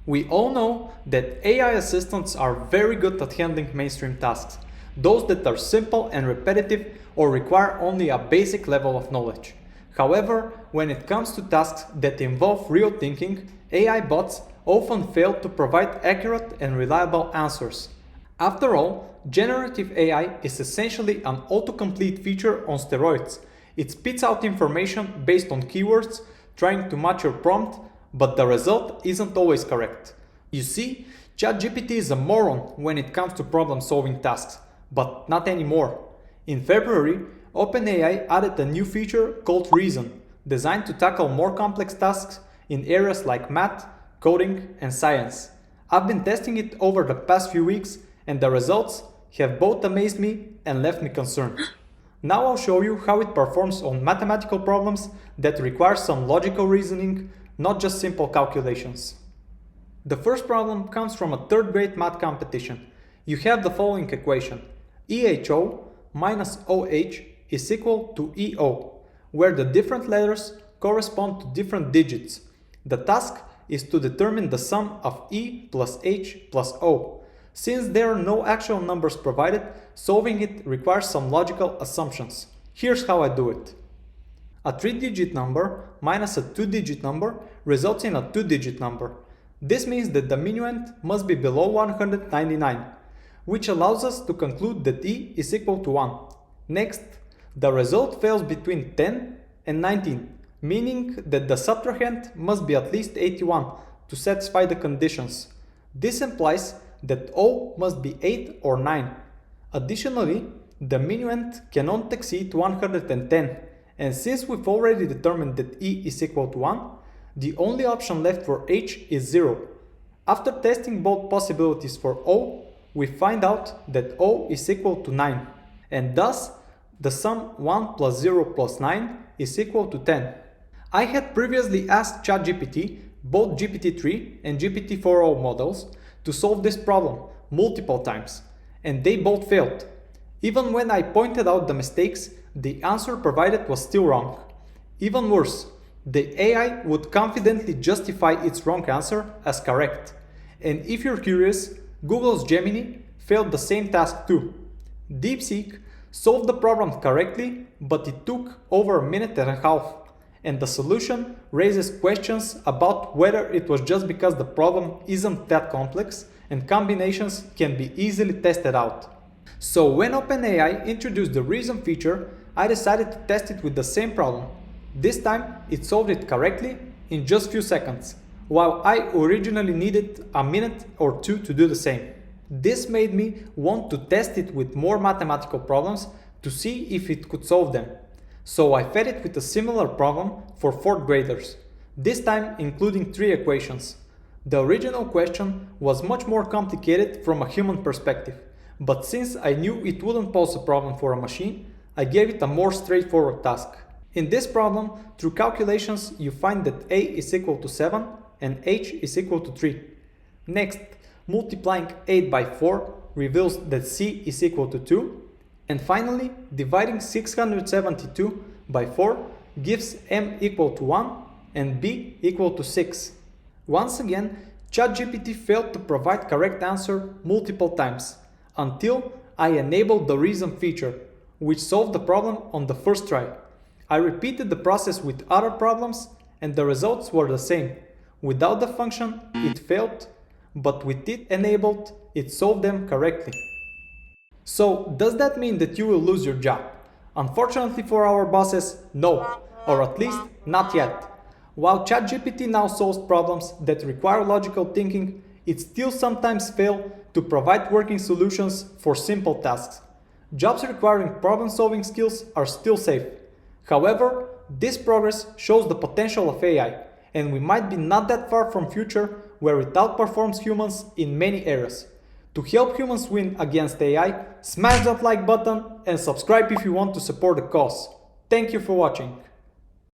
We all know that AI assistants are very good at handling mainstream tasks, those that are simple and repetitive or require only a basic level of knowledge. However, when it comes to tasks that involve real thinking, AI bots often fail to provide accurate and reliable answers. After all, generative AI is essentially an autocomplete feature on steroids. It spits out information based on keywords, trying to match your prompt, but the result isn't always correct. You see, ChatGPT is a moron when it comes to problem-solving tasks, but not anymore. In February, OpenAI added a new feature called Reason, designed to tackle more complex tasks in areas like math, coding, and science. I've been testing it over the past few weeks, and the results have both amazed me and left me concerned. Now I'll show you how it performs on mathematical problems that require some logical reasoning, not just simple calculations. The first problem comes from a third grade math competition. You have the following equation: EHO minus OH is equal to EO, where the different letters correspond to different digits. The task is to determine the sum of E plus H plus O. Since there are no actual numbers provided, solving it requires some logical assumptions. Here's how I do it. A 3-digit number minus a 2-digit number results in a 2-digit number. This means that the minuend must be below 199, which allows us to conclude that E is equal to 1. Next, the result falls between 10 and 19, meaning that the subtrahend must be at least 81 to satisfy the conditions. This implies that O must be 8 or 9. Additionally, the minuend cannot exceed 110, and since we've already determined that E is equal to 1, the only option left for H is 0. After testing both possibilities for O, we find out that O is equal to 9, and thus the sum 1 plus 0 plus 9 is equal to 10. I had previously asked ChatGPT, both GPT-3 and GPT-4o models, to solve this problem multiple times, and they both failed. Even when I pointed out the mistakes, the answer provided was still wrong. Even worse, the AI would confidently justify its wrong answer as correct. And if you're curious, Google's Gemini failed the same task too. DeepSeek solved the problem correctly, but it took over a minute and a half, and the solution raises questions about whether it was just because the problem isn't that complex and combinations can be easily tested out. So when OpenAI introduced the Reason feature, I decided to test it with the same problem. This time it solved it correctly in just few seconds, while I originally needed a minute or two to do the same. This made me want to test it with more mathematical problems to see if it could solve them. So I fed it with a similar problem for 4th graders, this time including 3 equations. The original question was much more complicated from a human perspective, but since I knew it wouldn't pose a problem for a machine, I gave it a more straightforward task. In this problem, through calculations, you find that A is equal to 7 and H is equal to 3. Next, multiplying 8 by 4 reveals that C is equal to 2. And finally, dividing 672 by 4 gives M equal to 1 and B equal to 6. Once again, ChatGPT failed to provide correct answer multiple times, until I enabled the Reason feature, which solved the problem on the first try. I repeated the process with other problems and the results were the same. Without the function, it failed, but with it enabled, it solved them correctly. So, does that mean that you will lose your job? Unfortunately for our bosses, no, or at least not yet. While ChatGPT now solves problems that require logical thinking, it still sometimes fails to provide working solutions for simple tasks. Jobs requiring problem-solving skills are still safe. However, this progress shows the potential of AI, and we might be not that far from future where it outperforms humans in many areas. To help humans win against AI, smash that like button and subscribe if you want to support the cause. Thank you for watching.